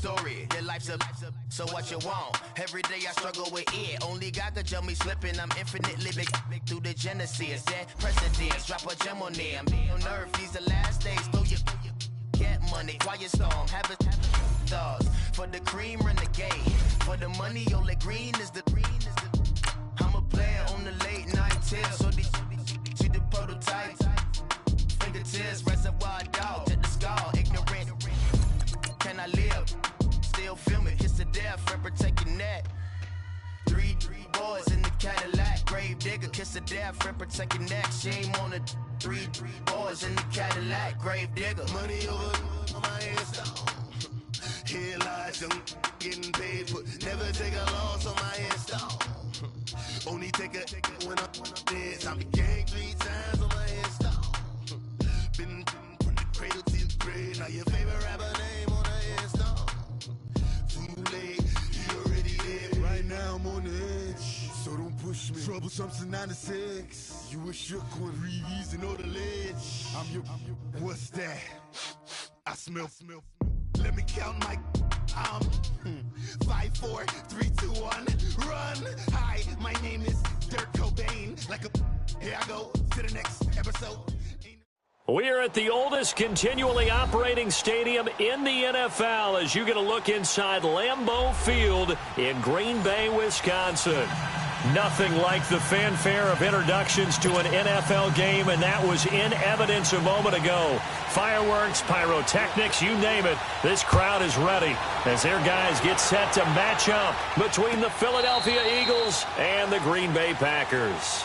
story. Your life's a so what you want. Every day I struggle with it. Only God could tell me slipping. I'm infinitely big through the Genesis. That precedence, drop a gem on there. I'm on earth, these the last days. Throw your get money, quiet storm, have it stars. For the cream, renegade. For the money, only green is the I'm a player on the late night till. So see the prototype. Fingertips, reservoir dog, to the skull, ignorant. Can I live? Still film it, hits the death, and protect your neck. Three boys in the Cadillac, grave digger, kiss the death, and protect your neck. Shame on the three boys in the Cadillac, grave digger. Money over on my headstone. Here lies young, getting paid for. Never take a loss on my headstone. Only take a when I'm dead. I'm gang 3 times on my headstone. Been from the cradle to the grave. Now your favorite rapper name on the headstone. Too late, you already dead. Right now I'm on the edge, so don't push me. Troublesome to 96. You a shook one, breathe and know the ledge. I'm your. What's that? I smell. Let me count my. 5, 4, 3, 2, 1, run. Hi, my name is Dirk Cobain. Like a. Here I go to the next episode. We're at the oldest continually operating stadium in the NFL as you get a look inside Lambeau Field in Green Bay, Wisconsin. Nothing like the fanfare of introductions to an NFL game, and that was in evidence a moment ago. Fireworks, pyrotechnics, you name it. This crowd is ready as their guys get set to match up between the Philadelphia Eagles and the Green Bay Packers.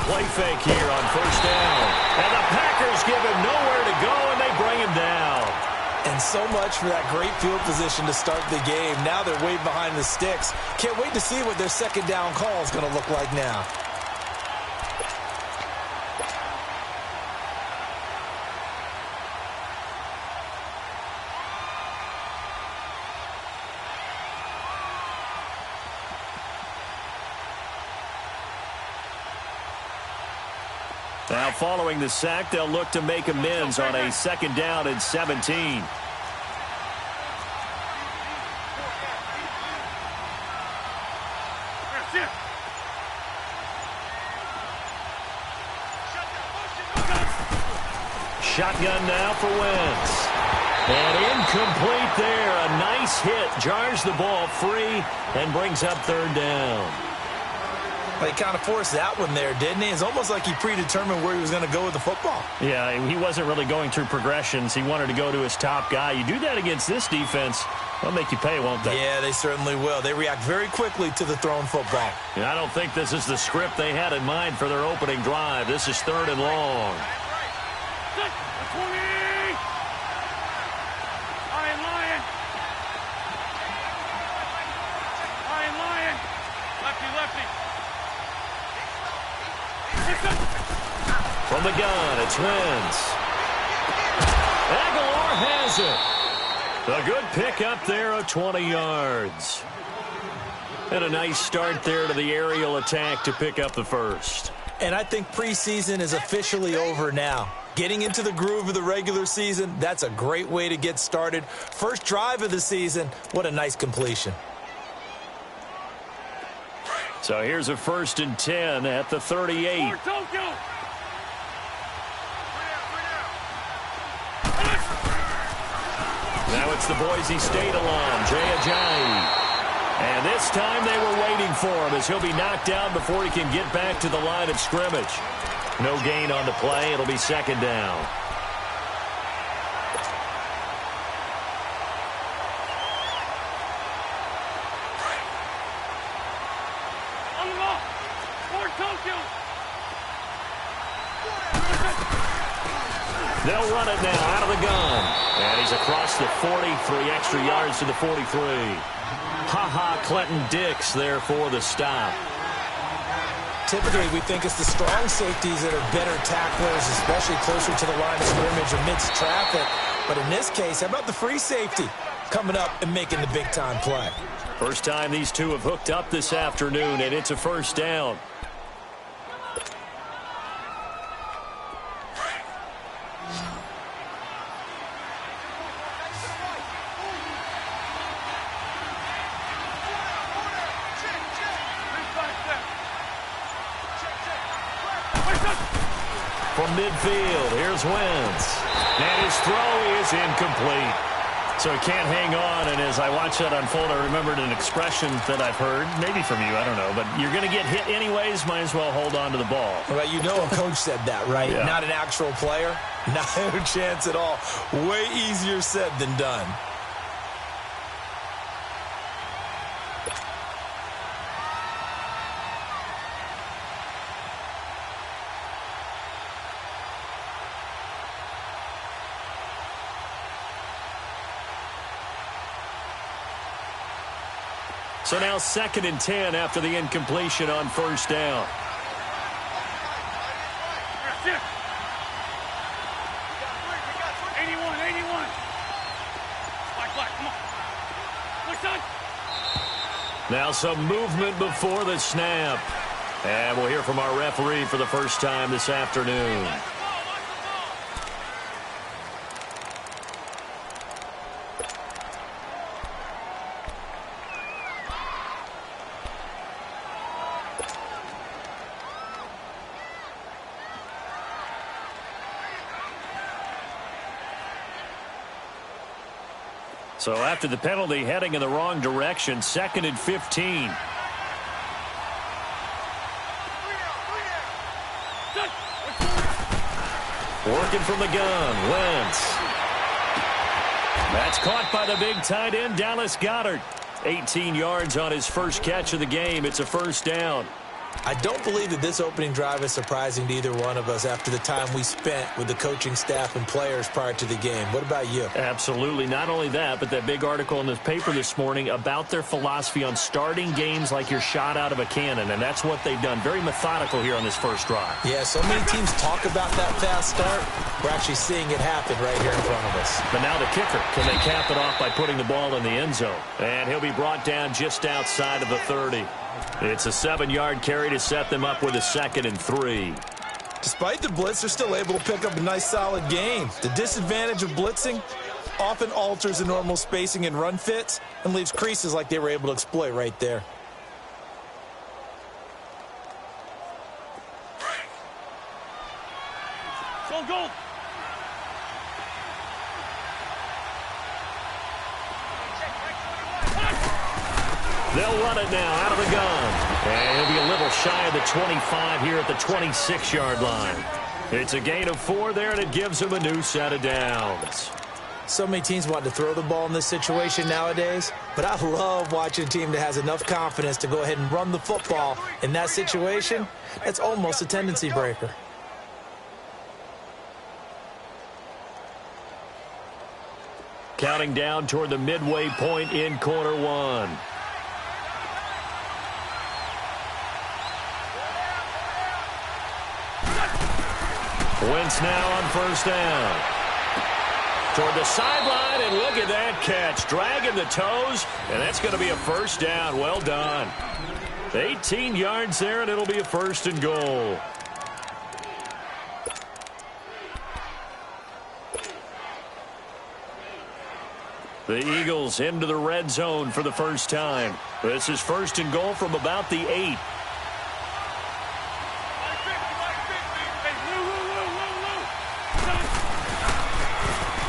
Play fake here on first down. And the Packers give him nowhere to go, and they bring him down. And so much for that great field position to start the game. Now they're way behind the sticks. Can't wait to see what their second down call is going to look like now. Now, following the sack, they'll look to make amends on a second down and 17. Shotgun now for Wentz. And incomplete there. A nice hit. Jars the ball free and brings up third down. He kind of forced that one there, didn't he? It's almost like he predetermined where he was going to go with the football. Yeah, he wasn't really going through progressions. He wanted to go to his top guy. You do that against this defense, they'll make you pay, won't they? Yeah, they certainly will. They react very quickly to the thrown football. Yeah, I don't think this is the script they had in mind for their opening drive. This is third and long. From the gun, it's Wentz. Aguilar has it. A good pick up there of 20 yards. And a nice start there to the aerial attack to pick up the first. And I think preseason is officially over now. Getting into the groove of the regular season, that's a great way to get started. First drive of the season, what a nice completion. So here's a 1st and 10 at the 38. Now it's the Boise State alum, Jay Ajayi. And this time they were waiting for him as he'll be knocked down before he can get back to the line of scrimmage. No gain on the play. It'll be second down. They'll run it now out of the gun. And he's across the 43 extra yards to the 43. Clinton Dix there for the stop. Typically, we think it's the strong safeties that are better tacklers, especially closer to the line of scrimmage amidst traffic. But in this case, how about the free safety coming up and making the big-time play? First time these two have hooked up this afternoon, and it's a first down. From midfield, here's Wentz. And his throw is incomplete. So he can't hang on, and as I watch that unfold, I remembered an expression that I've heard, maybe from you, I don't know, but you're going to get hit anyways, might as well hold on to the ball. Well, you know a coach said that, right? Yeah. Not an actual player. No chance at all. Way easier said than done. So now 2nd and 10 after the incompletion on first down. Now some movement before the snap. And we'll hear from our referee for the first time this afternoon. So after the penalty, heading in the wrong direction, 2nd and 15. Working from the gun, Wentz. That's caught by the big tight end, Dallas Goedert. 18 yards on his first catch of the game. It's a first down. I don't believe that this opening drive is surprising to either one of us after the time we spent with the coaching staff and players prior to the game. What about you? Absolutely. Not only that, but that big article in the paper this morning about their philosophy on starting games like you're shot out of a cannon, and that's what they've done. Very methodical here on this first drive. Yeah, so many teams talk about that fast start. We're actually seeing it happen right here in front of us. But now the kicker. Can they cap it off by putting the ball in the end zone? And he'll be brought down just outside of the 30. It's a 7-yard carry to set them up with a 2nd and 3. Despite the blitz, they're still able to pick up a nice, solid gain. The disadvantage of blitzing often alters the normal spacing and run fits and leaves creases like they were able to exploit right there. Go! They'll run it now out of the gun. And he'll be a little shy of the 25 here at the 26-yard line. It's a gain of 4 there, and it gives him a new set of downs. So many teams want to throw the ball in this situation nowadays, but I love watching a team that has enough confidence to go ahead and run the football in that situation. That's almost a tendency breaker. Counting down toward the midway point in quarter one. Wentz now on first down. Toward the sideline, and look at that catch. Dragging the toes, and that's going to be a first down. Well done. 18 yards there, and it'll be a 1st and goal. The Eagles into the red zone for the first time. This is 1st and goal from about the 8.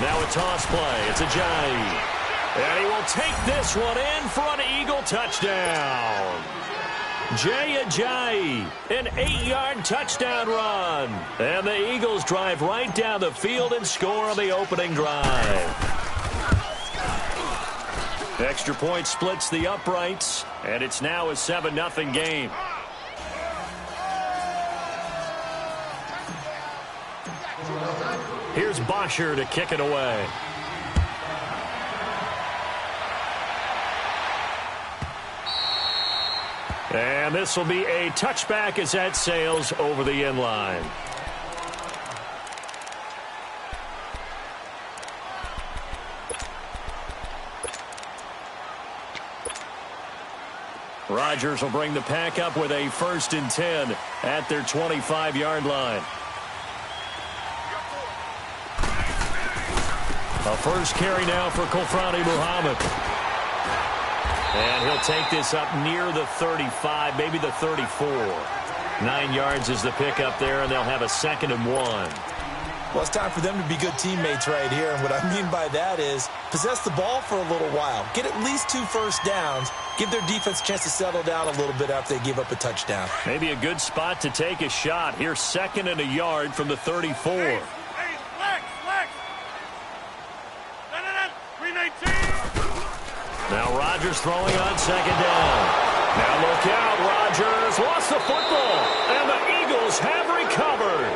Now a toss play. It's Ajayi. And he will take this one in for an Eagle touchdown. Jay Ajayi, an 8-yard touchdown run. And the Eagles drive right down the field and score on the opening drive. Extra point splits the uprights, and it's now a 7-0 game. Here's Bosher to kick it away. And this will be a touchback as that sails over the end line. Rodgers will bring the pack up with a 1st and 10 at their 25-yard line. A first carry now for Kofrani Muhammad. And he'll take this up near the 35, maybe the 34. 9 yards is the pickup there, and they'll have a 2nd and 1. Well, it's time for them to be good teammates right here. And what I mean by that is possess the ball for a little while. Get at least 2 first downs. Give their defense a chance to settle down a little bit after they give up a touchdown. Maybe a good spot to take a shot. Here's 2nd and a yard from the 34. Now Rodgers throwing on 2nd down. Now look out, Rodgers lost the football, and the Eagles have recovered.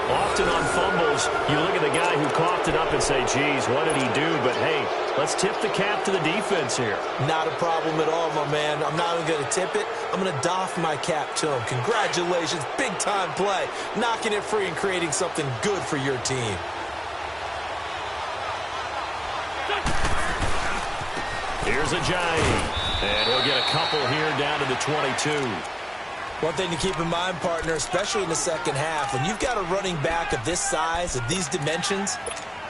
Often on fumbles, you look at the guy who coughed it up and say, geez, what did he do? But hey, let's tip the cap to the defense here. Not a problem at all, my man. I'm not even going to tip it. I'm going to doff my cap to him. Congratulations, big-time play. Knocking it free and creating something good for your team. Here's Ajayi, and he'll get a couple here down to the 22. One thing to keep in mind, partner, especially in the second half, when you've got a running back of this size, of these dimensions,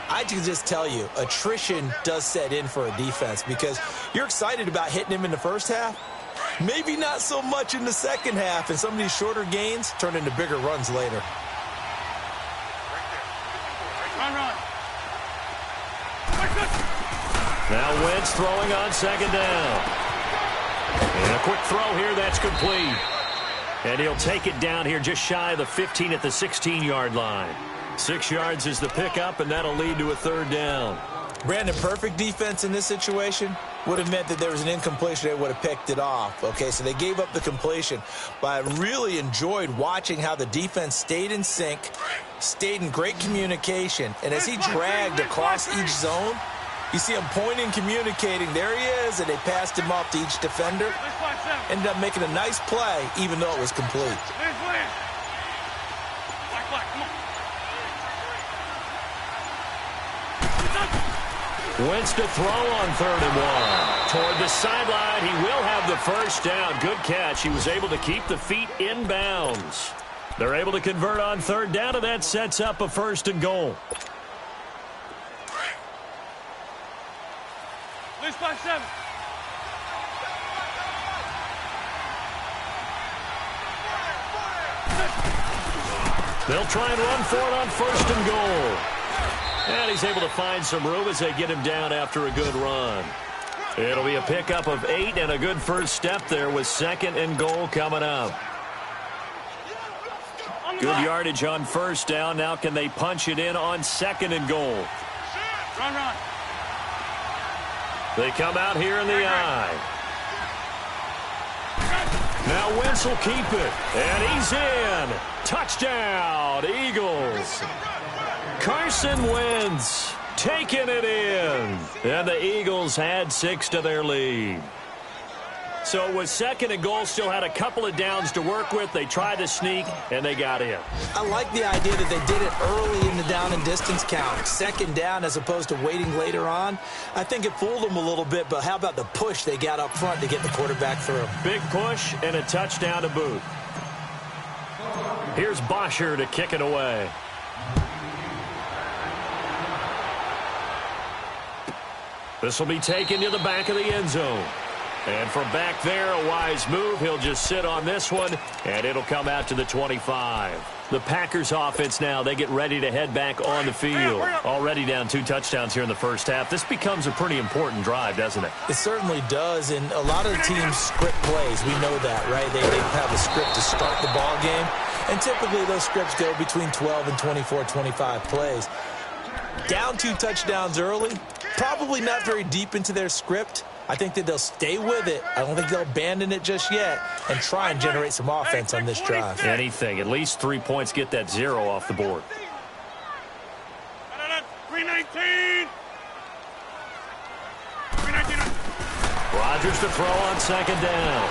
I can just tell you, attrition does set in for a defense because you're excited about hitting him in the first half. Maybe not so much in the second half, and some of these shorter gains turn into bigger runs later. Now Wentz throwing on 2nd down. And a quick throw here, that's complete. And he'll take it down here just shy of the 15 at the 16-yard line. 6 yards is the pickup, and that'll lead to a 3rd down. Brandon, perfect defense in this situation would have meant that there was an incompletion. They would have picked it off. Okay, so they gave up the completion. But I really enjoyed watching how the defense stayed in sync, stayed in great communication. And as he dragged across each zone, you see him pointing, communicating. There he is, and they passed him off to each defender. Ended up making a nice play, even though it was complete. Wentz to throw on 3rd and 1. Toward the sideline, he will have the 1st down. Good catch. He was able to keep the feet in bounds. They're able to convert on 3rd down, and that sets up a 1st and goal. They'll try and run for it on 1st and goal. And he's able to find some room as they get him down after a good run. It'll be a pickup of 8 and a good first step there with 2nd and goal coming up. Good yardage on 1st down. Now can they punch it in on 2nd and goal? Run. They come out here in the eye. Now Wentz will keep it. And he's in. Touchdown, Eagles. Carson Wentz taking it in. And the Eagles had 6 to their lead. So it was 2nd and goal, still had a couple of downs to work with. They tried to sneak, and they got in. I like the idea that they did it early in the down and distance count. 2nd down as opposed to waiting later on. I think it fooled them a little bit, but how about the push they got up front to get the quarterback through? Big push and a touchdown to boot. Here's Bosher to kick it away. This will be taken to the back of the end zone. And from back there, a wise move. He'll just sit on this one, and it'll come out to the 25. The Packers offense now, they get ready to head back on the field. Already down 2 touchdowns here in the first half. This becomes a pretty important drive, doesn't it? It certainly does, and a lot of the teams script plays. We know that, right? They have a script to start the ball game, and typically those scripts go between 12 and 24, 25 plays. Down 2 touchdowns early, probably not very deep into their script. I think that they'll stay with it. I don't think they'll abandon it just yet and try and generate some offense on this drive. Anything. At least 3 points, get that 0 off the board. 319. Rodgers to throw on second down.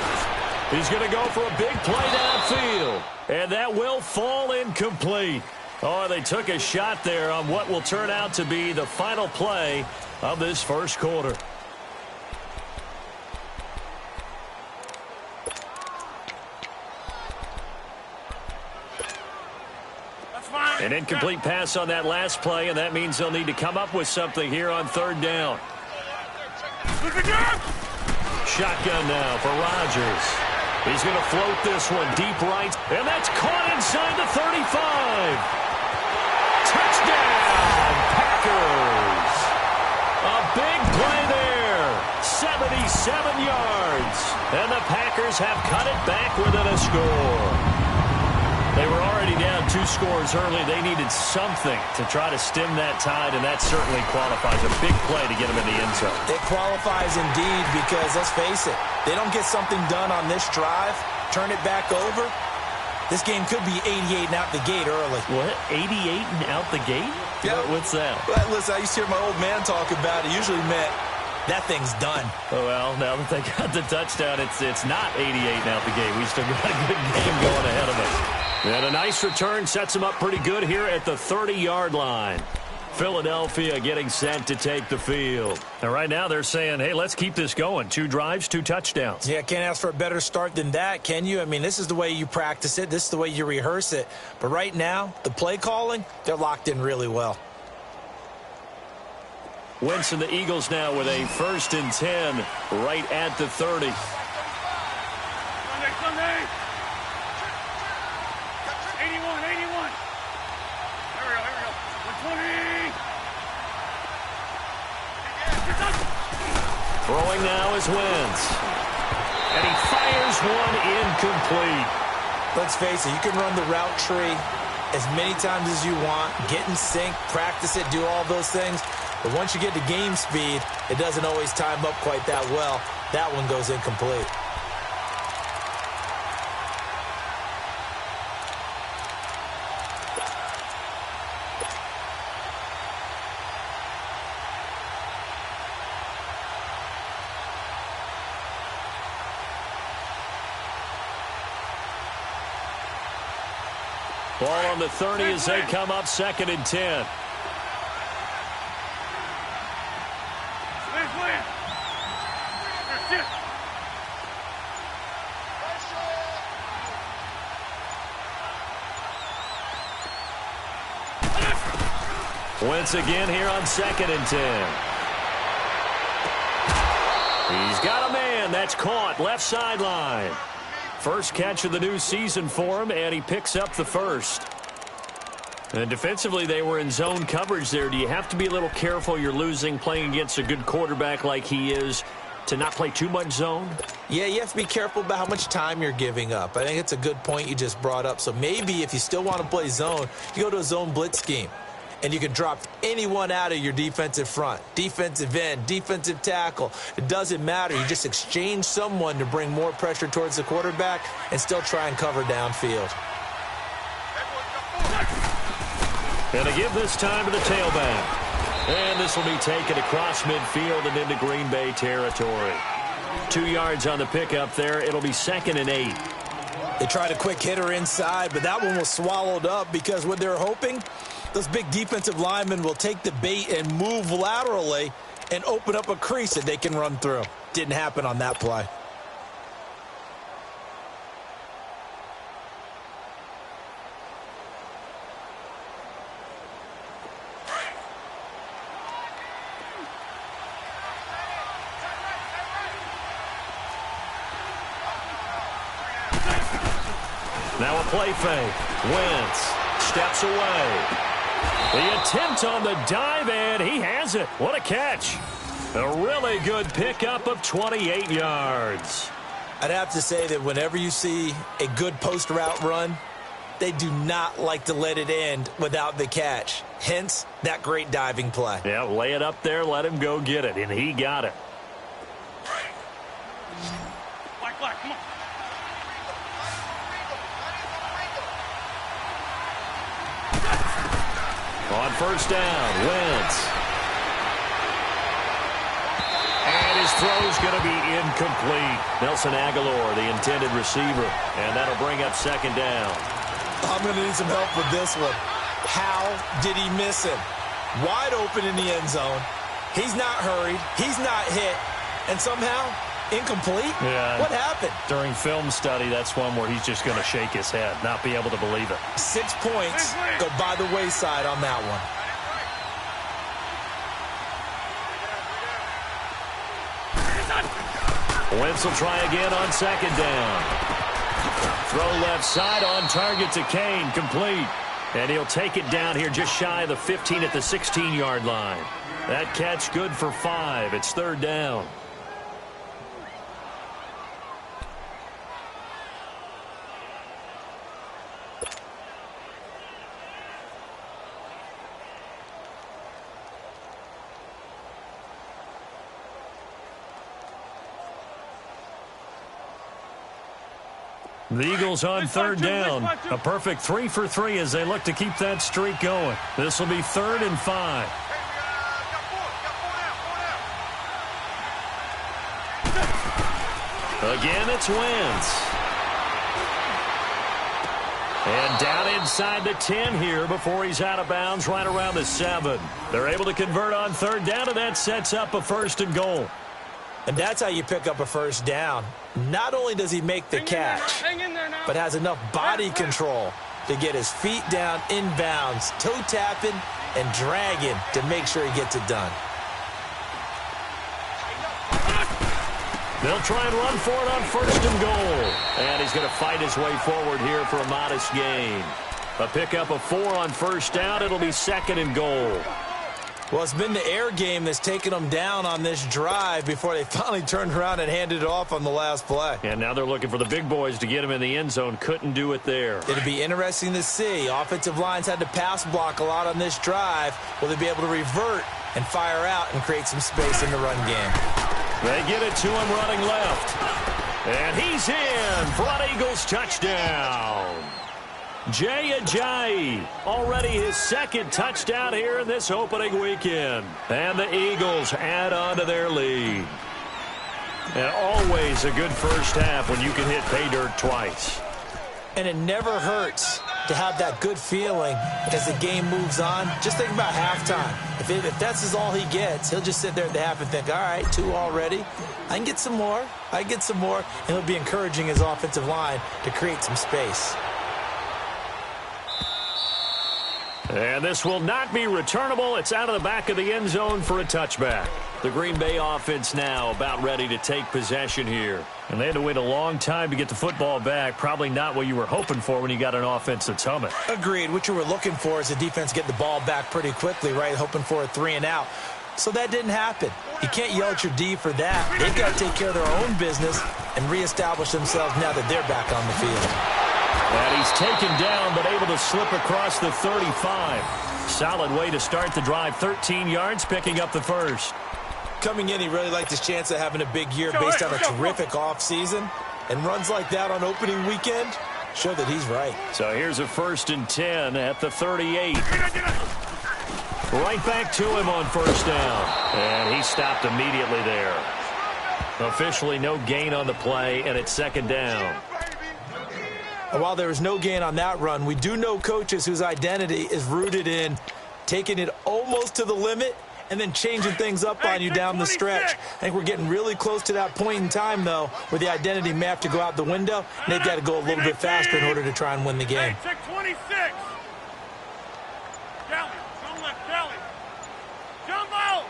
He's going to go for a big play downfield. And that will fall incomplete. Oh, they took a shot there on what will turn out to be the final play of this first quarter. An incomplete pass on that last play, and that means they'll need to come up with something here on third down. Shotgun now for Rodgers. He's going to float this one deep right, and that's caught inside the 35. Touchdown, Packers. A big play there, 77 yards, and the Packers have cut it back within a score. They were already down 2 scores early. They needed something to try to stem that tide, and that certainly qualifies. A big play to get them in the end zone. It qualifies indeed because, let's face it, they don't get something done on this drive, turn it back over, this game could be 88 and out the gate early. What? 88 and out the gate? Yeah. What's that? Well, listen, I used to hear my old man talk about it. Usually meant that thing's done. Oh, well, now that they got the touchdown, it's not 88 and out the gate. We still got a good game going ahead of us. And a nice return sets them up pretty good here at the 30-yard line. Philadelphia getting set to take the field. And right now they're saying, hey, let's keep this going. 2 drives, 2 touchdowns. Yeah, can't ask for a better start than that, can you? I mean, this is the way you practice it. This is the way you rehearse it. But right now, the play calling, they're locked in really well. Wentz and the Eagles now with a 1st and 10 right at the 30. Sunday. 81. Here we go. 120. Throwing now is Wentz. And he fires one incomplete. Let's face it, you can run the route tree as many times as you want, get in sync, practice it, do all those things. But once you get to game speed, it doesn't always time up quite that well. That one goes incomplete. Ball on the 30 as they come up 2nd and 10. Wentz again here on 2nd and 10. He's got a man. That's caught left sideline. First catch of the new season for him, and he picks up the first. And defensively, they were in zone coverage there. Do you have to be a little careful? You're losing, playing against a good quarterback like he is, to not play too much zone? Yeah, you have to be careful about how much time you're giving up. I think it's a good point you just brought up. So maybe if you still want to play zone, you go to a zone blitz scheme. And you can drop anyone out of your defensive front, defensive end, defensive tackle. It doesn't matter. You just exchange someone to bring more pressure towards the quarterback and still try and cover downfield. And to give this time to the tailback. And this will be taken across midfield and into Green Bay territory. 2 yards on the pickup there. It'll be 2nd and 8. They tried a quick hitter inside, but that one was swallowed up because what they're hoping, those big defensive linemen will take the bait and move laterally and open up a crease that they can run through. Didn't happen on that play. Now a play fake. Wentz steps away. The attempt on the dive, and he has it. What a catch. A really good pickup of 28 yards. I'd have to say that whenever you see a good post route run, they do not like to let it end without the catch. Hence, that great diving play. Yeah, lay it up there, let him go get it, and he got it. Black, come on. On first down, Wentz. And his throw's going to be incomplete. Nelson Aguilar, the intended receiver. And that'll bring up second down. I'm going to need some help with this one. How did he miss him? Wide open in the end zone. He's not hurried. He's not hit. And somehow, incomplete? Yeah. What happened? During film study, that's one where he's just going to shake his head, not be able to believe it. 6 points go by the wayside on that one. Wentz will try again on second down. Throw left side on target to Kane, complete. And he'll take it down here just shy of the 15 at the 16-yard line. That catch good for 5. It's third down. The Eagles on third down. A perfect 3 for 3 as they look to keep that streak going. This will be 3rd and 5. Again, it's Wentz. And down inside the 10 here before he's out of bounds right around the 7. They're able to convert on third down, and that sets up a 1st and goal. And that's how you pick up a first down. Not only does he make the catch, but has enough body control to get his feet down inbounds, toe tapping and dragging to make sure he gets it done. They'll try and run for it on 1st and goal. And he's going to fight his way forward here for a modest gain. A pickup of 4 on first down. It'll be 2nd and goal. Well, it's been the air game that's taken them down on this drive before they finally turned around and handed it off on the last play. And now they're looking for the big boys to get him in the end zone. Couldn't do it there. It'll be interesting to see. Offensive lines had to pass block a lot on this drive. Will they be able to revert and fire out and create some space in the run game? They get it to him running left. And he's in for an Eagles touchdown. Jay Ajayi, already his 2nd touchdown here in this opening weekend. And the Eagles add on to their lead. And always a good first half when you can hit pay dirt twice. And it never hurts to have that good feeling as the game moves on. Just think about halftime. If that's all he gets, he'll just sit there at the half and think, all right, 2 already. I can get some more. I can get some more. And he'll be encouraging his offensive line to create some space. And this will not be returnable. It's out of the back of the end zone for a touchback. The Green Bay offense now about ready to take possession here. And they had to wait a long time to get the football back. Probably not what you were hoping for when you got an offense that's humming. Agreed. What you were looking for is the defense get the ball back pretty quickly, right? Hoping for a 3 and out. So that didn't happen. You can't yell at your D for that. They've got to take care of their own business and reestablish themselves now that they're back on the field. And he's taken down, but able to slip across the 35. Solid way to start the drive. 13 yards, picking up the 1st. Coming in, he really liked his chance of having a big year based on a terrific offseason. And runs like that on opening weekend show that he's right. So here's a 1st and 10 at the 38. Right back to him on first down. And he stopped immediately there. Officially no gain on the play, and it's 2nd down. And while there was no gain on that run, we do know coaches whose identity is rooted in taking it almost to the limit and then changing things up on you down the stretch. I think we're getting really close to that point in time, though, where the identity may have to go out the window, and they've got to go a little bit faster in order to try and win the game. Hey, check 26. Kelly, don't let Kelly. Jumbo!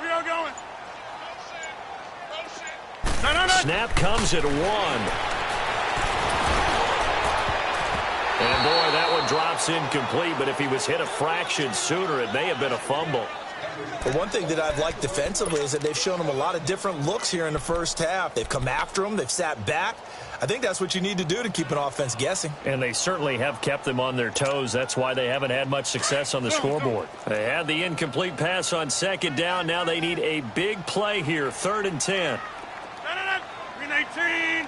We are going. No. Snap comes at 1. And, boy, that one drops incomplete. But if he was hit a fraction sooner, it may have been a fumble. But one thing that I've liked defensively is that they've shown him a lot of different looks here in the first half. They've come after him. They've sat back. I think that's what you need to do to keep an offense guessing. And they certainly have kept them on their toes. That's why they haven't had much success on the scoreboard. They had the incomplete pass on 2nd down. Now they need a big play here, 3rd and 10. Green 18.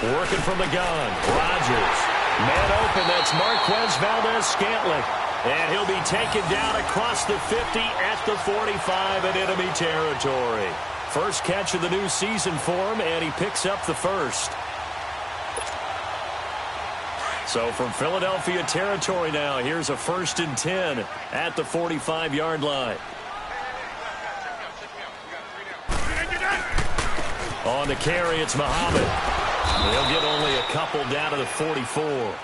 Working from the gun. Rodgers. Man open. That's Marquez Valdez-Scantling. And he'll be taken down across the 50 at the 45 in enemy territory. First catch of the new season for him, and he picks up the first. So from Philadelphia territory now, here's a 1st and 10 at the 45-yard line. On the carry, it's Muhammad. They'll get only a couple down to the 44.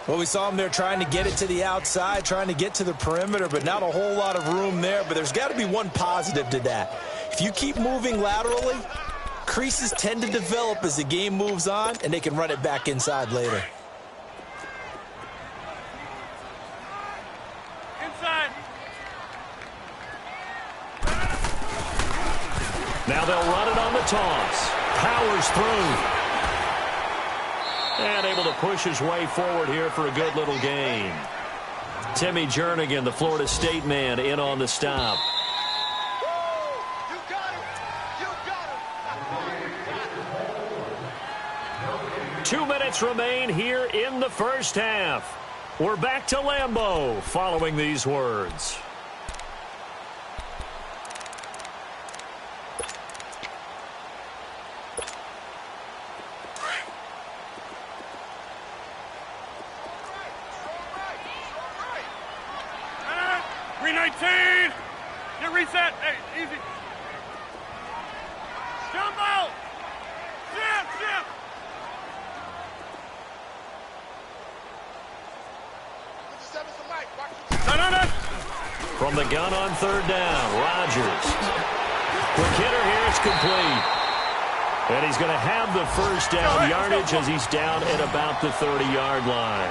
Well, we saw him there trying to get it to the outside, trying to get to the perimeter, but not a whole lot of room there. But there's got to be one positive to that. If you keep moving laterally, creases tend to develop as the game moves on, and they can run it back inside later. Inside. Now they'll run it on the toss. Powers through. And able to push his way forward here for a good little gain. Timmy Jernigan, the Florida State man, in on the stop. You got him. 2 minutes remain here in the first half. We're back to Lambeau following these words. Get reset. Hey, easy. Jumbo. Jim. No. From the gun on 3rd down, Rodgers. Quick hitter here, it's complete. And he's going to have the first down yardage as he's down at about the 30-yard line.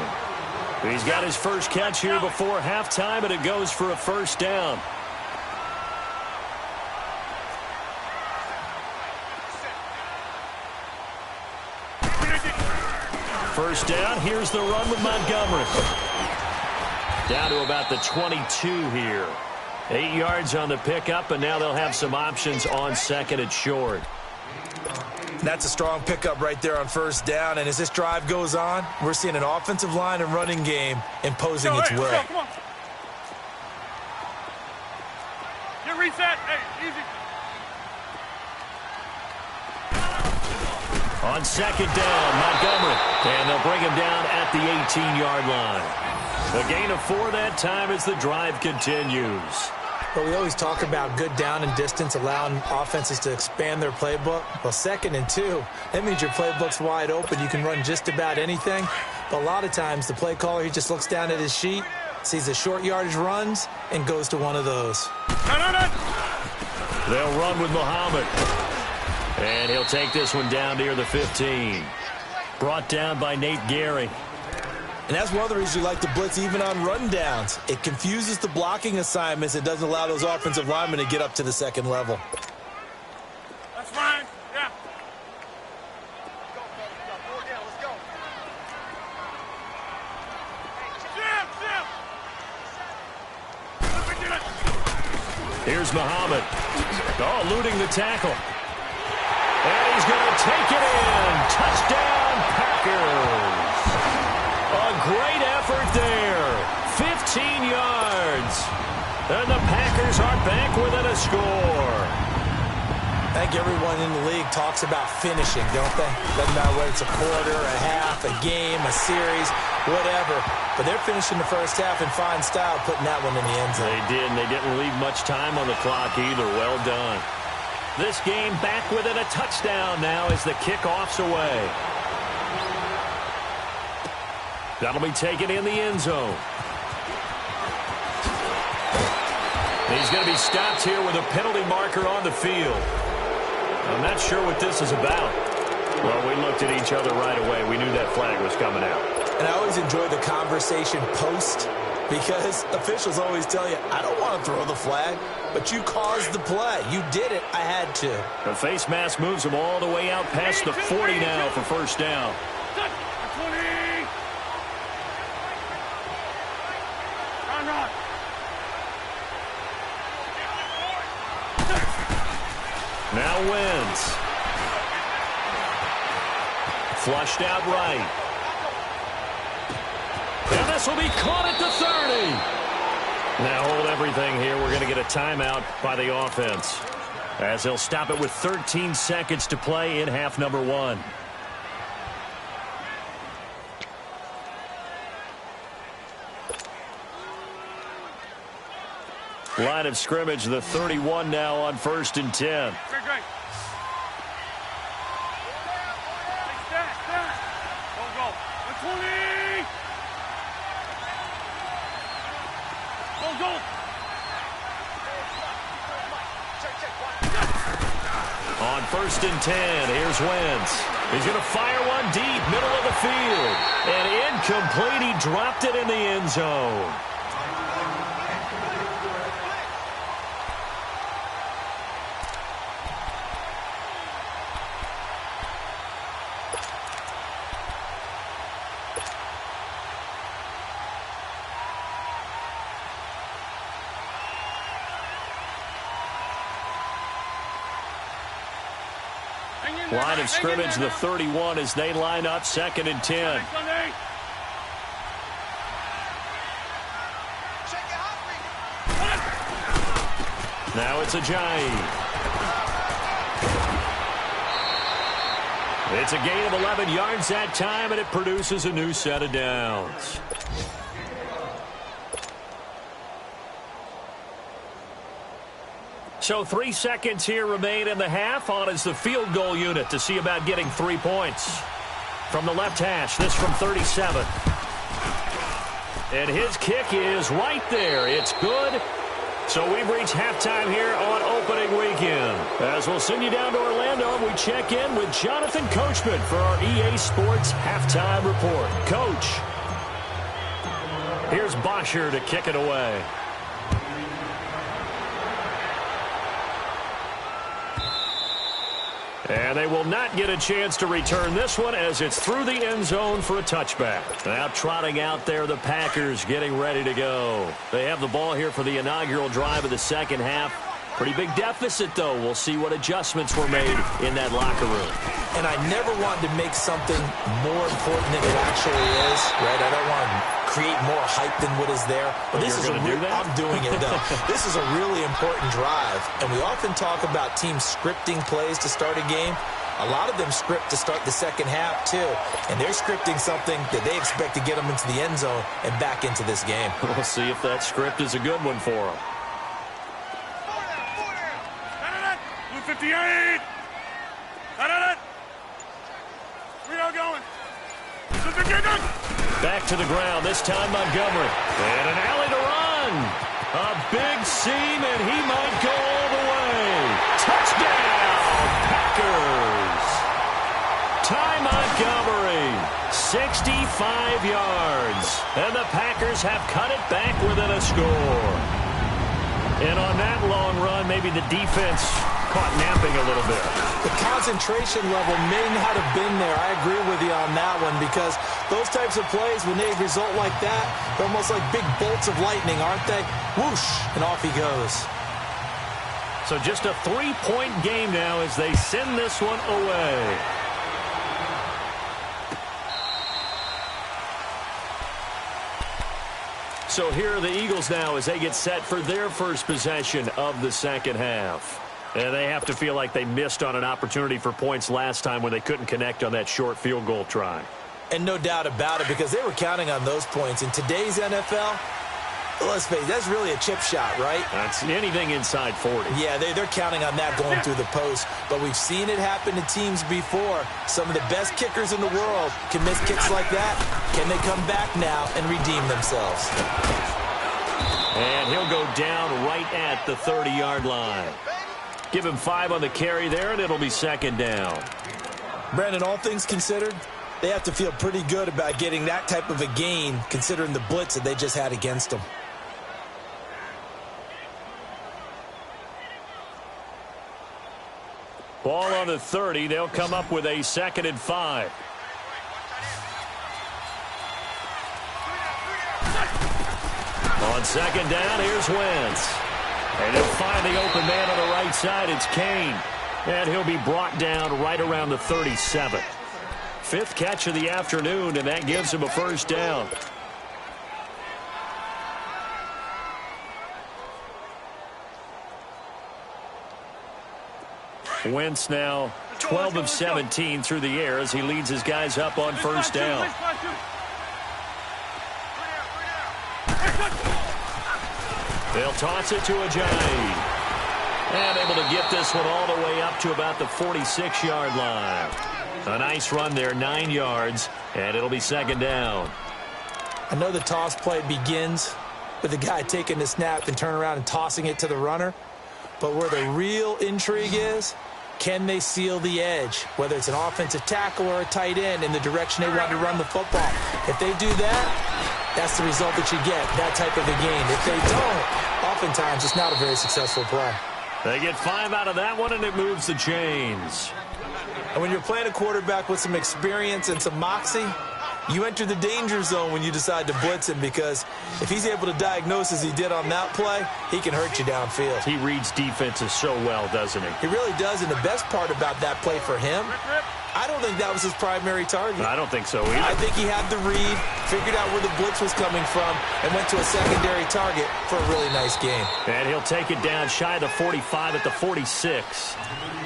He's got his first catch here before halftime, and it goes for a first down. First down, here's the run with Montgomery. Down to about the 22 here. 8 yards on the pickup, and now they'll have some options on 2nd and short. That's a strong pickup right there on 1st down, and as this drive goes on, we're seeing an offensive line and running game imposing its will. Come on. Get reset. Hey, easy. On 2nd down, Montgomery. And they'll bring him down at the 18-yard line. A gain of 4 that time as the drive continues. But we always talk about good down and distance, allowing offenses to expand their playbook. Well, 2nd and 2, that means your playbook's wide open. You can run just about anything. But a lot of times, the play caller, he just looks down at his sheet, sees the short yardage runs, and goes to one of those. No. They'll run with Muhammad. And he'll take this one down near the 15. Brought down by Nate Gehring. And that's one of the reasons you like to blitz even on rundowns. It confuses the blocking assignments. It doesn't allow those offensive linemen to get up to the 2nd level. That's fine. Yeah. Jim. Here's Muhammad. Oh, eluding the tackle. And he's going to take it in. Touchdown, Packers. A great effort there. 15 yards. And the Packers are back within a score. I think everyone in the league talks about finishing, don't they? Doesn't matter whether it's a quarter, a half, a game, a series, whatever. But they're finishing the first half in fine style, putting that one in the end zone. They did, and they didn't leave much time on the clock either. Well done. This game back within a touchdown now as the kickoff's away. That'll be taken in the end zone. He's going to be stopped here with a penalty marker on the field. I'm not sure what this is about. Well, we looked at each other right away. We knew that flag was coming out. And I always enjoy the conversation post, because officials always tell you, I don't want to throw the flag, but you caused the play. You did it. I had to. The face mask moves him all the way out past the 40 now for first down. 20. Run. Now wins. Flushed out right. And this will be caught at the 30. Now hold everything here. We're going to get a timeout by the offense, as they'll stop it with 13 seconds to play in half number 1. Line of scrimmage, the 31 now on 1st and 10. Great. Go. 120. Go. On 1st and 10, here's Wentz. He's going to fire one deep, middle of the field. And incomplete, he dropped it in the end zone. Line of scrimmage, the 31, as they line up 2nd and 10. Now it's Ajayi. It's a gain of 11 yards that time, and it produces a new set of downs. So 3 seconds here remain in the half. On is the field goal unit to see about getting 3 points. From the left hash, this from 37. And his kick is right there. It's good. So we've reached halftime here on opening weekend. As we'll send you down to Orlando, and we check in with Jonathan Coachman for our EA Sports Halftime Report. Coach, here's Bosher to kick it away. And they will not get a chance to return this one, as it's through the end zone for a touchback. Now trotting out there, the Packers getting ready to go. They have the ball here for the inaugural drive of the second half. Pretty big deficit, though. We'll see what adjustments were made in that locker room. And I never wanted to make something more important than it actually is, right? I don't want to create more hype than what is there. But this is I'm doing it, though. This is a really important drive. And we often talk about teams scripting plays to start a game. A lot of them script to start the second half, too. And they're scripting something that they expect to get them into the end zone and back into this game. We'll see if that script is a good one for them. 58. We are going. Back to the ground, this time Montgomery. And an alley to run. A big seam, and he might go all the way. Touchdown, Packers. Ty Montgomery, 65 yards. And the Packers have cut it back within a score. And on that long run, maybe the defense caught napping a little bit. The concentration level may not have been there. I agree with you on that one, because those types of plays, when they result like that, they're almost like big bolts of lightning, aren't they? Whoosh, and off he goes. So just a 3-point game now as they send this one away. So here are the Eagles now as they get set for their first possession of the second half. And they have to feel like they missed on an opportunity for points last time when they couldn't connect on that short field goal try. And no doubt about it, because they were counting on those points. In today's NFL, let's face it, that's really a chip shot, right? That's anything inside 40. Yeah, they're counting on that going through the post. But we've seen it happen to teams before. Some of the best kickers in the world can miss kicks like that. Can they come back now and redeem themselves? And he'll go down right at the 30-yard line. Give him 5 on the carry there, and it'll be second down. Brandon, all things considered, they have to feel pretty good about getting that type of a gain, considering the blitz that they just had against them. Ball on the 30. They'll come up with a 2nd and 5. On second down, here's Wentz. And he'll find the open man on the right side. It's Kane. And he'll be brought down right around the 37. Fifth catch of the afternoon, and that gives him a first down. Wentz now 12 of 17 through the air as he leads his guys up on first down. They'll toss it to Ajayi. And able to get this one all the way up to about the 46-yard line. A nice run there, 9 yards, and it'll be second down. I know the toss play begins with the guy taking the snap and turn around and tossing it to the runner. But where the real intrigue is, can they seal the edge, whether it's an offensive tackle or a tight end, in the direction they want to run the football? If they do that, that's the result that you get, that type of a game. If they don't, oftentimes it's not a very successful play. They get 5 out of that one, and it moves the chains. And when you're playing a quarterback with some experience and some moxie, you enter the danger zone when you decide to blitz him, because if he's able to diagnose as he did on that play, he can hurt you downfield. He reads defenses so well, doesn't he? He really does, and the best part about that play for him, I don't think that was his primary target. I don't think so either. I think he had the read, figured out where the blitz was coming from, and went to a secondary target for a really nice game. And he'll take it down shy of the 45 at the 46.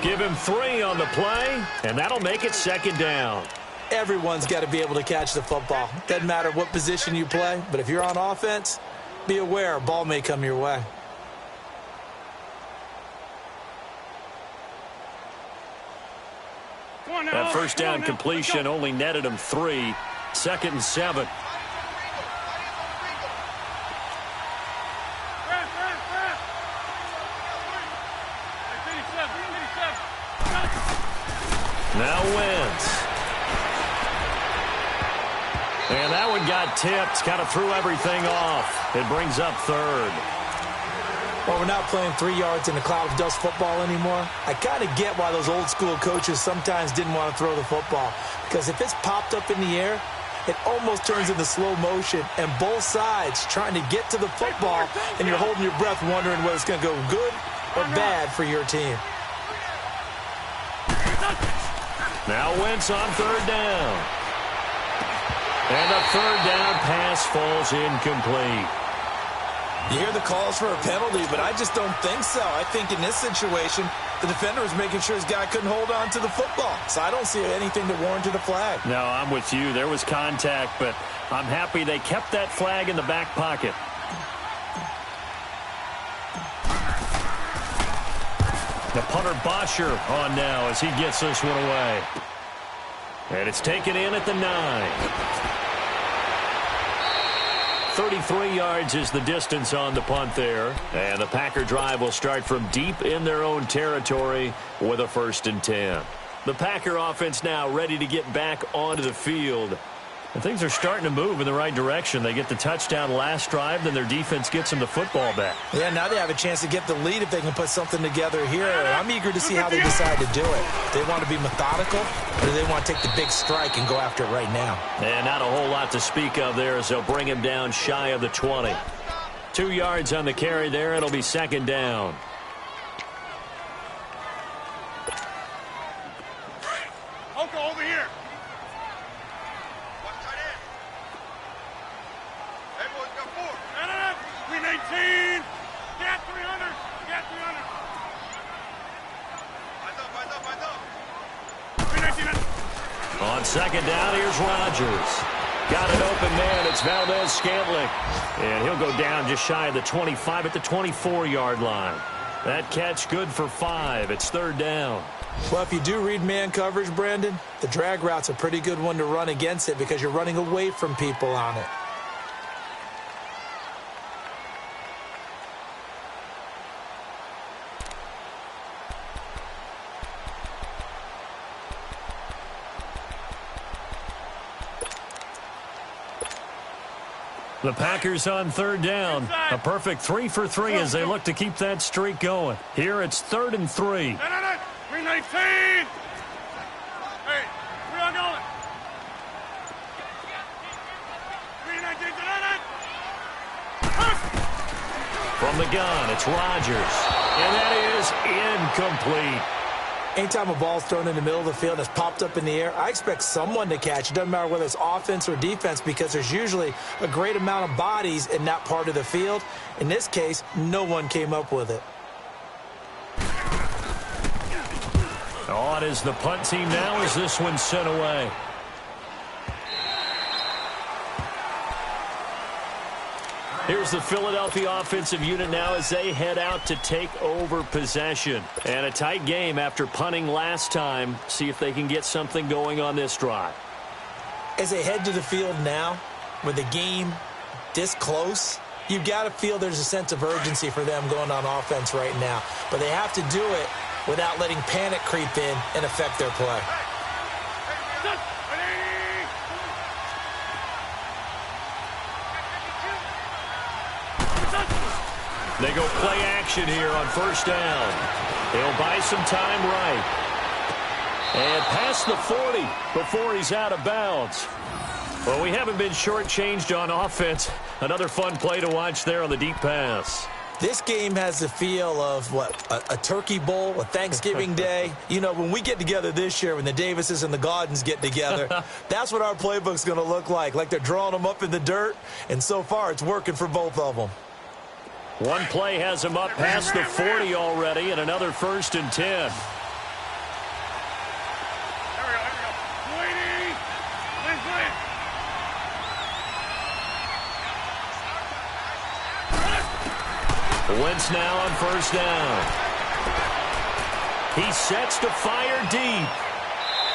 Give him 3 on the play, and that'll make it second down. Everyone's got to be able to catch the football. Doesn't matter what position you play, but if you're on offense, be aware a ball may come your way. That first down completion only netted him 3. Second and 7. Now Wentz. And that one got tipped, kind of threw everything off. It brings up third. Well, we're not playing 3 yards in a cloud of dust football anymore. I kind of get why those old school coaches sometimes didn't want to throw the football. Because if it's popped up in the air, it almost turns into slow motion. And both sides trying to get to the football, and you're holding your breath wondering whether it's going to go good or bad for your team. Now Wentz on third down. And the third down pass falls incomplete. You hear the calls for a penalty, but I just don't think so. I think in this situation, the defender was making sure his guy couldn't hold on to the football. So I don't see anything that warranted a flag. No, I'm with you. There was contact, but I'm happy they kept that flag in the back pocket. The punter Bosher on now as he gets this one away. And it's taken in at the 9. 33 yards is the distance on the punt there. And the Packer drive will start from deep in their own territory with a 1st and 10. The Packer offense now ready to get back onto the field. And things are starting to move in the right direction. They get the touchdown last drive, then their defense gets them the football back. Yeah, now they have a chance to get the lead if they can put something together here. I'm eager to see how they decide to do it. They want to be methodical, or do they want to take the big strike and go after it right now? And not a whole lot to speak of there as they'll bring him down shy of the 20. 2 yards on the carry there. It'll be second down. Over here. Green 18. Get 300. Get 300. Eyes up. On second down, here's Rodgers. Got an open man. It's Valdez-Scantling. And he'll go down just shy of the 25 at the 24-yard line. That catch good for 5. It's third down. Well, if you do read man coverage, Brandon, the drag route's a pretty good one to run against it because you're running away from people on it. The Packers on third down. A perfect 3 for 3 as they look to keep that streak going. Here it's 3rd and 3. Green 19. Hey, we are going. Green 19. From the gun, it's Rodgers. And that is incomplete. Anytime a ball's thrown in the middle of the field and it's popped up in the air, I expect someone to catch. It doesn't matter whether it's offense or defense because there's usually a great amount of bodies in that part of the field. In this case, no one came up with it. On is the punt team now as this one's sent away. Here's the Philadelphia offensive unit now as they head out to take over possession. And a tight game after punting last time. See if they can get something going on this drive. As they head to the field now, with the game this close, you've got to feel there's a sense of urgency for them going on offense right now. But they have to do it without letting panic creep in and affect their play. They go play action here on first down. They'll buy some time right. And past the 40 before he's out of bounds. Well, we haven't been shortchanged on offense. Another fun play to watch there on the deep pass. This game has the feel of, a turkey bowl, a Thanksgiving day. You know, when we get together this year, when the Davises and the Gaudens get together, that's what our playbook's going to look like they're drawing them up in the dirt, and so far it's working for both of them. One play has him up past the 40 already, and another 1st and 10. Wentz now on first down. He sets to fire deep.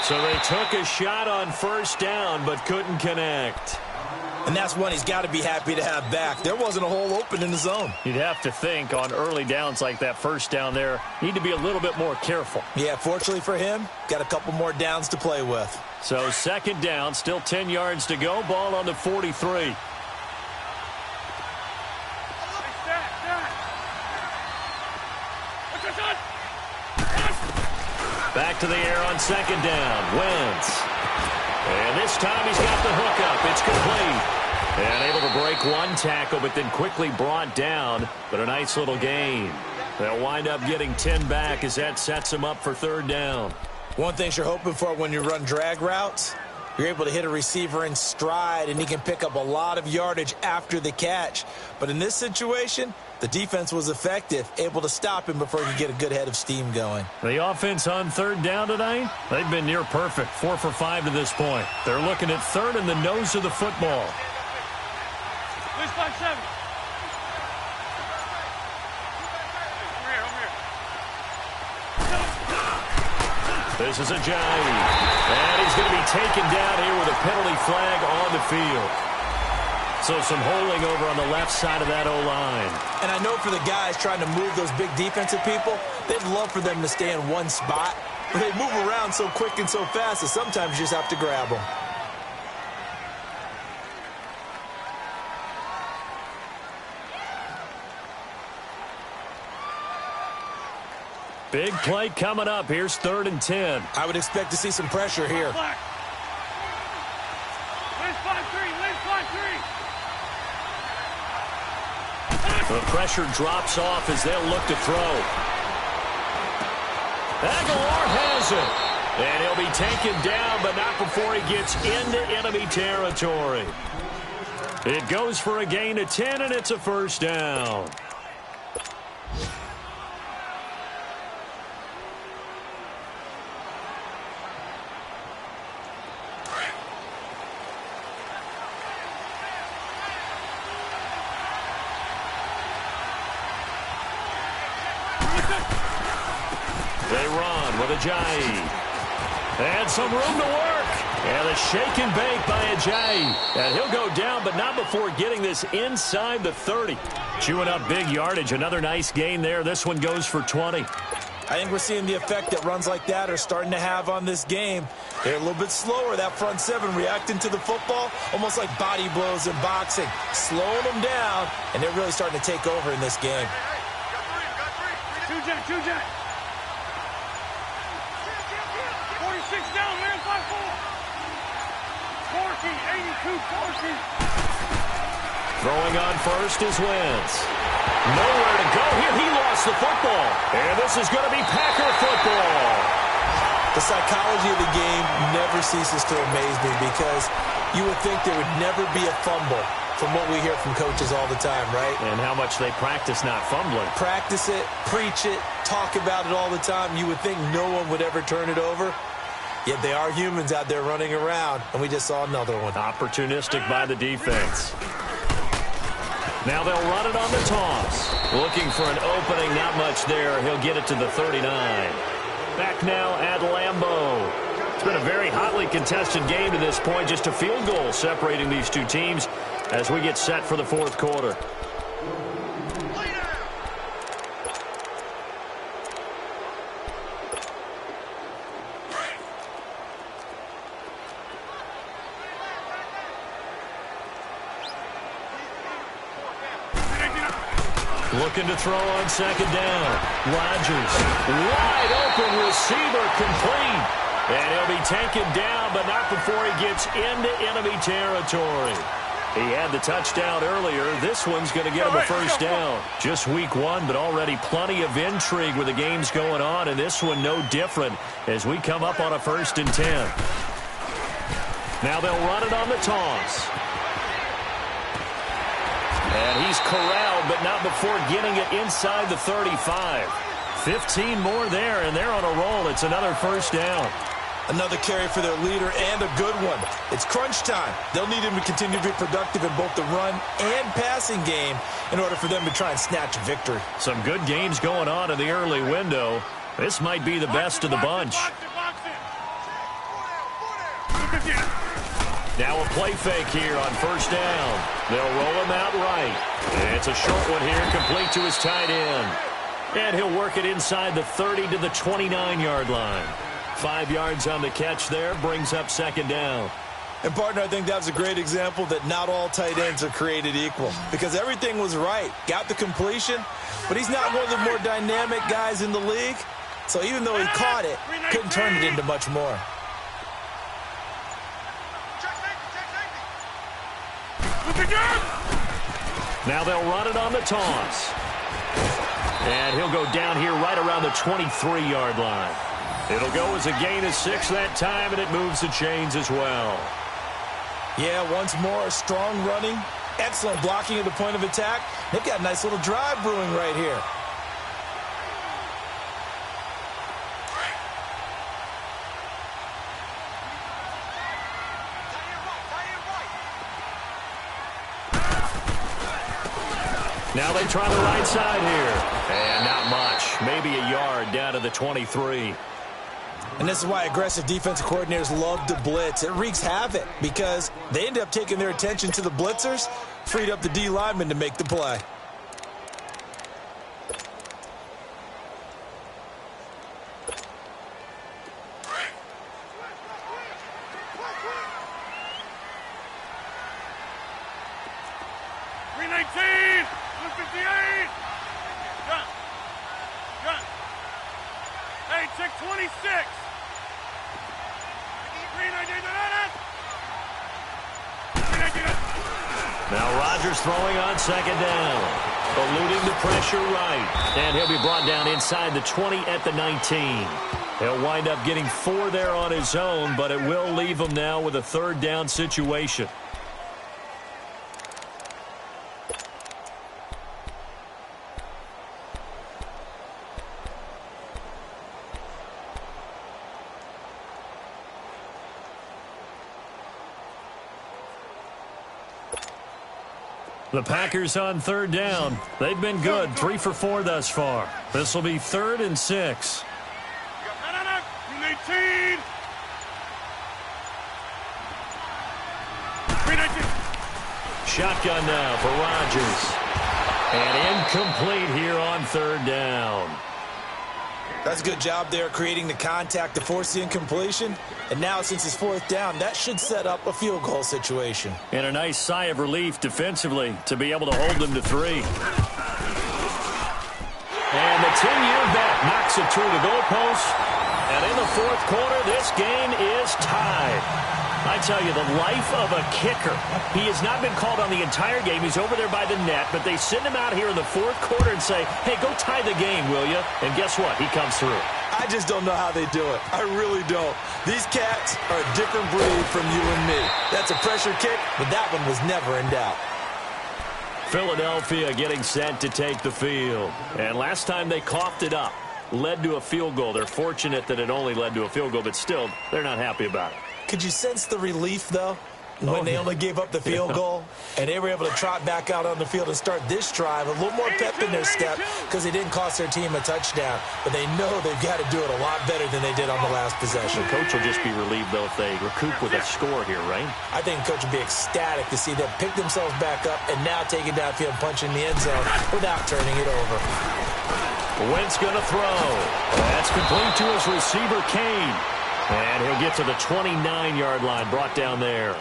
So they took a shot on first down but couldn't connect. And that's one he's got to be happy to have back. There wasn't a hole open in the zone. You'd have to think on early downs like that first down there, need to be a little bit more careful. Yeah, fortunately for him, got a couple more downs to play with. So second down, still 10 yards to go. Ball on the 43. Back to the air on second down. Wentz. And this time he's got the hook up. It's complete. And able to break one tackle, but then quickly brought down. But a nice little gain. They'll wind up getting 10 back as that sets them up for third down. One thing you're hoping for when you run drag routes, you're able to hit a receiver in stride, and he can pick up a lot of yardage after the catch. But in this situation, the defense was effective, able to stop him before he could get a good head of steam going. The offense on third down tonight, they've been near perfect, 4 for 5 to this point. They're looking at third in the nose of the football. This is Ajayi. And he's going to be taken down here with a penalty flag on the field. So some holding over on the left side of that O-line. And I know for the guys trying to move those big defensive people, they'd love for them to stay in one spot. But they move around so quick and so fast that sometimes you just have to grab them. Big play coming up. Here's 3rd and 10. I would expect to see some pressure here. The pressure drops off as they'll look to throw. Aguilar has it. And he'll be taken down, but not before he gets into enemy territory. It goes for a gain of 10, and it's a first down. They run with Ajayi. And some room to work. And a shake and bake by Ajayi. And he'll go down, but not before getting this inside the 30. Chewing up big yardage. Another nice gain there. This one goes for 20. I think we're seeing the effect that runs like that are starting to have on this game. They're a little bit slower, that front seven, reacting to the football, almost like body blows in boxing, slowing them down, and they're really starting to take over in this game. Two jet. 46 down, man, 5-4. 82, 40. Throwing on first is Wentz. Nowhere to go here. He lost the football. And this is going to be Packer football. The psychology of the game never ceases to amaze me because you would think there would never be a fumble from what we hear from coaches all the time, right? And how much they practice not fumbling. Practice it, preach it, talk about it all the time. You would think no one would ever turn it over. Yet they are humans out there running around, and we just saw another one. Opportunistic by the defense. Now they'll run it on the toss. Looking for an opening, not much there. He'll get it to the 39. Back now at Lambeau. It's been a very hotly contested game to this point. Just a field goal separating these two teams as we get set for the fourth quarter. Looking to throw on second down. Rodgers, wide open receiver, complete. And he'll be taken down, but not before he gets into enemy territory. He had the touchdown earlier. This one's going to get him a first down. Just week one, but already plenty of intrigue with the games going on, and this one no different as we come up on a 1st and 10. Now they'll run it on the toss. And he's corralled, but not before getting it inside the 35. 15 more there, and they're on a roll. It's another first down. Another carry for their leader, and a good one. It's crunch time. They'll need him to continue to be productive in both the run and passing game in order for them to try and snatch a victory. Some good games going on in the early window. This might be the best of the bunch. Now a play fake here on first down. They'll roll him out right. And it's a short one here, complete to his tight end. And he'll work it inside the 30 to the 29-yard line. 5 yards on the catch there, brings up second down. And, partner, I think that was a great example that not all tight ends are created equal because everything was right. Got the completion, but he's not one of the more dynamic guys in the league. So even though he caught it, couldn't turn it into much more. Now they'll run it on the toss. And he'll go down here right around the 23-yard line. It'll go as a gain of 6 that time, and it moves the chains as well. Yeah, once more, strong running, excellent blocking at the point of attack. They've got a nice little drive brewing right here. Now they try the right side here. And not much. Maybe a yard down to the 23. And this is why aggressive defensive coordinators love to blitz. It wreaks havoc because they end up taking their attention to the blitzers, freed up the D lineman to make the play. Now Rodgers throwing on second down. Eluding the pressure right. And he'll be brought down inside the 20 at the 19. He'll wind up getting 4 there on his own, but it will leave him now with a 3rd down situation. The Packers on 3rd down. They've been good, 3 for 4 thus far. This will be 3rd and 6. Shotgun now for Rodgers. And incomplete here on 3rd down. That's a good job there creating the contact to force the incompletion. And now since it's 4th down, that should set up a field goal situation. And a nice sigh of relief defensively to be able to hold them to 3. And the 10-year vet knocks it through the goalpost. And in the 4th quarter, this game is tied. I tell you, the life of a kicker. He has not been called on the entire game. He's over there by the net, but they send him out here in the 4th quarter and say, hey, go tie the game, will you? And guess what? He comes through. I just don't know how they do it. I really don't. These cats are a different breed from you and me. That's a pressure kick, but that one was never in doubt. Philadelphia getting set to take the field. And last time they coughed it up, led to a field goal. They're fortunate that it only led to a field goal, but still, they're not happy about it. Could you sense the relief, though, when they only gave up the field goal? And they were able to trot back out on the field and start this drive. A little more pep in their step because they didn't cost their team a touchdown. But they know they've got to do it a lot better than they did on the last possession. The coach will just be relieved, though, if they recoup with a score here, right? I think the coach will be ecstatic to see them pick themselves back up and now take it downfield and punch in the end zone without turning it over. Wentz going to throw. That's complete to his receiver, Kane. And he'll get to the 29-yard line, brought down there.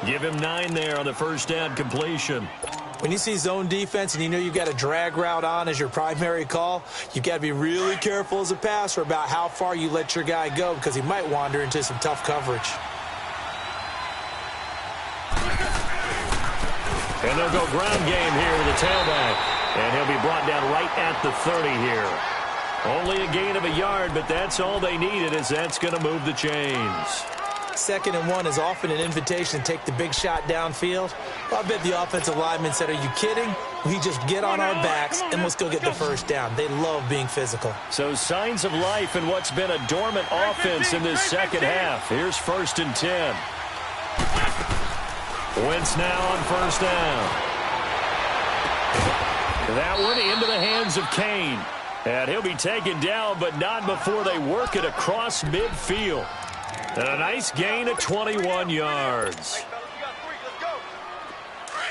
Give him 9 there on the first down completion. When you see zone defense and you know you've got a drag route on as your primary call, you've got to be really careful as a passer about how far you let your guy go because he might wander into some tough coverage. And they'll go ground game here with the tailback. And he'll be brought down right at the 30 here. Only a gain of a yard, but that's all they needed as that's going to move the chains. 2nd and 1 is often an invitation to take the big shot downfield. I bet the offensive lineman said, are you kidding? We just get on our backs and let's go get the first down. They love being physical. So signs of life in what's been a dormant offense in this second half. Here's 1st and 10. Wentz now on first down. That one into the hands of Kane. And he'll be taken down, but not before they work it across midfield. And a nice gain of 21 yards.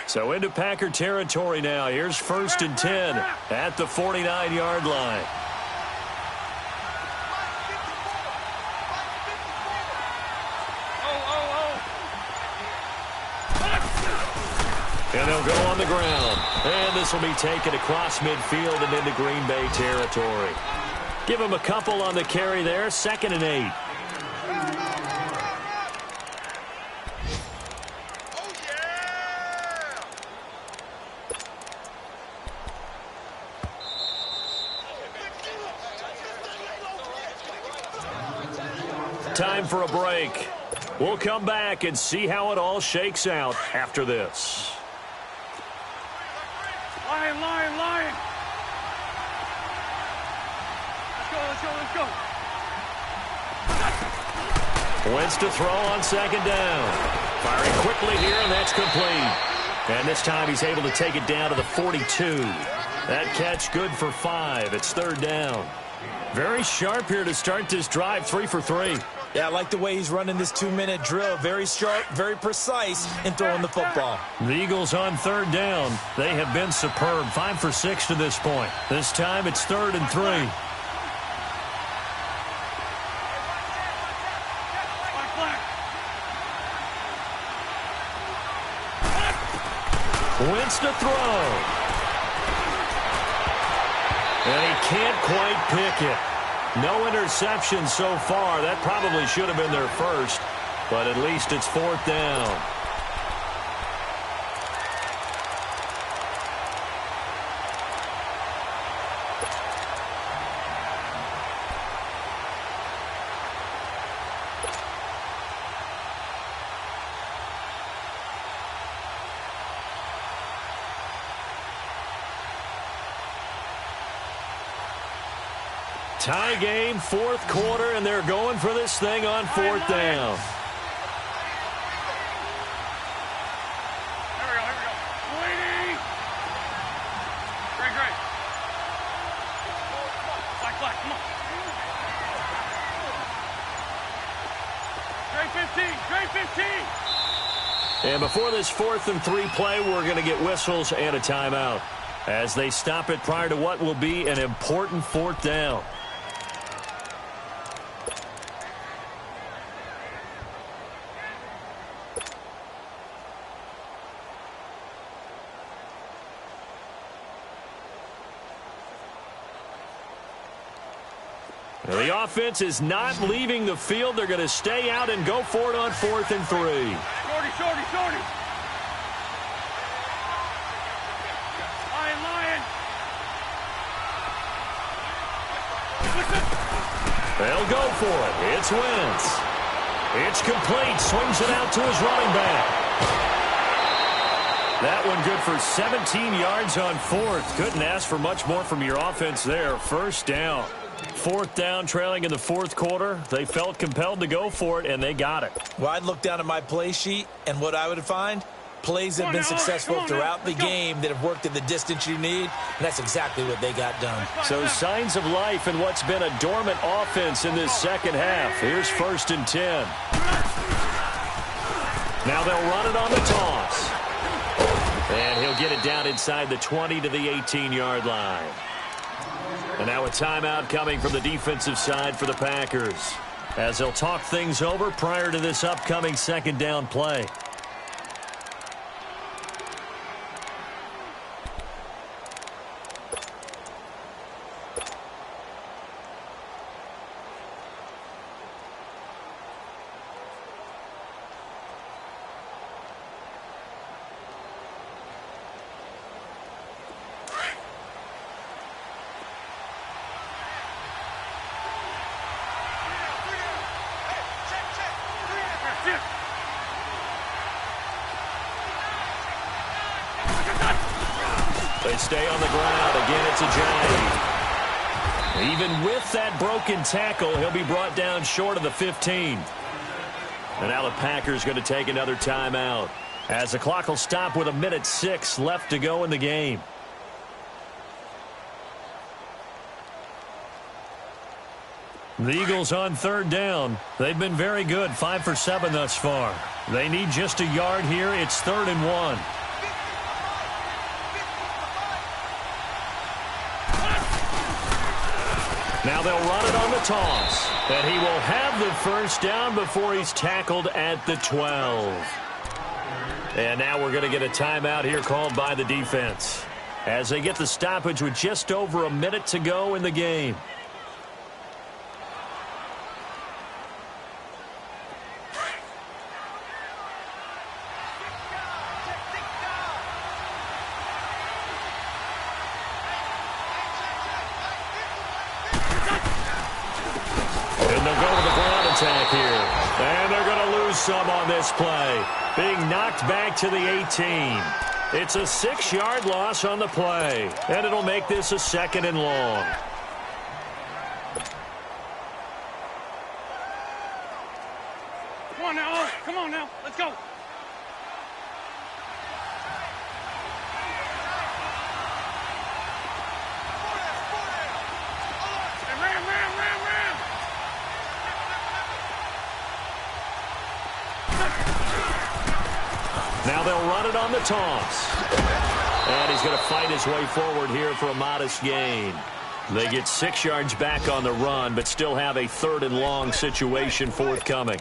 So into Packer territory now. Here's 1st and 10 at the 49-yard line. And they'll go on the ground. And this will be taken across midfield and into Green Bay territory. Give him a couple on the carry there. 2nd and 8. Time for a break. We'll come back and see how it all shakes out after this. Lion. Let's go. Wentz to throw on 2nd down. Firing quickly here, and that's complete. And this time he's able to take it down to the 42. That catch good for 5. It's 3rd down. Very sharp here to start this drive, 3 for 3. Yeah, I like the way he's running this 2-minute drill. Very sharp, very precise in throwing the football. The Eagles on 3rd down. They have been superb. 5 for 6 to this point. This time it's 3rd and 3. Wentz to throw. And he can't quite pick it. No interception so far. That probably should have been their first, but at least it's 4th down. Tie game, 4th quarter, and they're going for this thing on 4th down. Here we go. Waiting. Great. Black, come on. Great 15. And before this 4th and 3 play, we're going to get whistles and a timeout as they stop it prior to what will be an important 4th down. The offense is not leaving the field. They're going to stay out and go for it on 4th and 3. Shorty. Lion. Listen. They'll go for it. It's Wentz. It's complete. Swings it out to his running back. That one good for 17 yards on fourth. Couldn't ask for much more from your offense there. First down. Fourth down, trailing in the fourth quarter. They felt compelled to go for it, and they got it. Well, I'd look down at my play sheet, and what I would find, plays that have been successful throughout the game that have worked in the distance you need, and that's exactly what they got done. So signs of life in what's been a dormant offense in this second half. Here's 1st and 10. Now they'll run it on the toss. And he'll get it down inside the 20 to the 18-yard line. And now a timeout coming from the defensive side for the Packers, as they'll talk things over prior to this upcoming second down play. They stay on the ground. Again, it's Ajayi. Even with that broken tackle, he'll be brought down short of the 15. And now the Packers going to take another timeout, as the clock will stop with 1:06 left to go in the game. The Eagles on third down. They've been very good, 5 for 7 thus far. They need just a yard here. It's 3rd and 1. Now they'll run it on the toss. And he will have the first down before he's tackled at the 12. And now we're going to get a timeout here called by the defense, as they get the stoppage with just over a minute to go in the game. Here. And they're going to lose some on this play, being knocked back to the 18. It's a 6-yard loss on the play, and it'll make this a 2nd and long. Come on now. Come on now. Let's go. Now they'll run it on the toss. And he's going to fight his way forward here for a modest gain. They get 6 yards back on the run, but still have a 3rd and long situation forthcoming.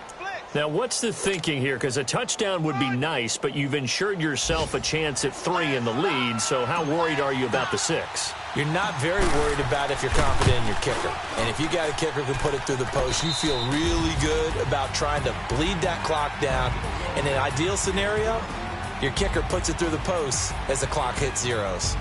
Now, what's the thinking here? Because a touchdown would be nice, but you've ensured yourself a chance at 3 in the lead, so how worried are you about the 6? You're not very worried about if you're confident in your kicker. And if you got a kicker who can put it through the post, you feel really good about trying to bleed that clock down. In an ideal scenario, your kicker puts it through the post as the clock hits zeros.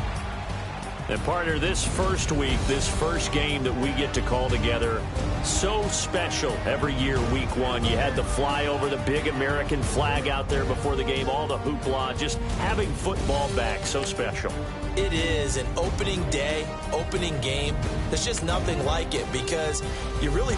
And partner, this first week, this first game that we get to call together, so special every year, week 1. You had the fly over the big American flag out there before the game, all the hoopla, just having football back, so special. It is an opening day, opening game. There's just nothing like it, because you really